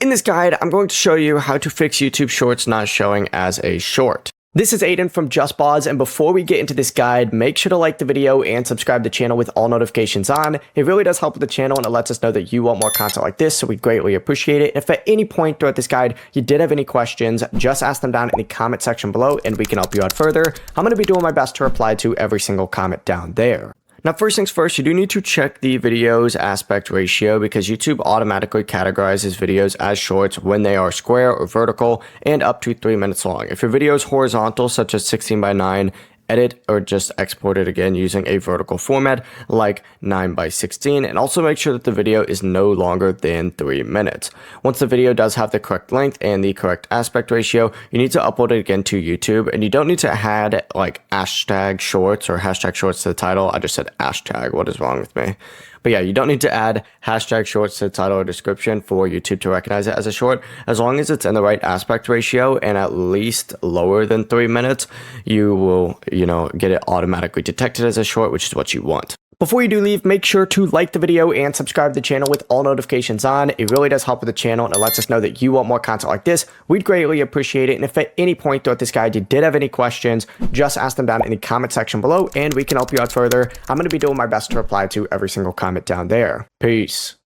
In this guide, I'm going to show you how to fix YouTube Shorts not showing as a short. This is Aiden from JustPause, and before we get into this guide, make sure to like the video and subscribe to the channel with all notifications on. It really does help with the channel and it lets us know that you want more content like this, so we greatly appreciate it. If at any point throughout this guide you did have any questions, just ask them down in the comment section below and we can help you out further. I'm going to be doing my best to reply to every single comment down there. Now, first things first, you do need to check the video's aspect ratio because YouTube automatically categorizes videos as shorts when they are square or vertical and up to 3 minutes long. If your video is horizontal, such as 16:9, edit or just export it again using a vertical format like 9:16, and also make sure that the video is no longer than 3 minutes. Once the video does have the correct length and the correct aspect ratio, you need to upload it again to YouTube, and you don't need to add like hashtag shorts or hashtag shorts to the title. I just said hashtag. What is wrong with me? But yeah, you don't need to add hashtag shorts to the title or description for YouTube to recognize it as a short. As long as it's in the right aspect ratio and at least lower than 3 minutes, you will, get it automatically detected as a short, which is what you want. Before you do leave, make sure to like the video and subscribe to the channel with all notifications on. It really does help with the channel and it lets us know that you want more content like this. We'd greatly appreciate it. And if at any point throughout this guide you did have any questions, just ask them down in the comment section below and we can help you out further. I'm going to be doing my best to reply to every single comment down there. Peace.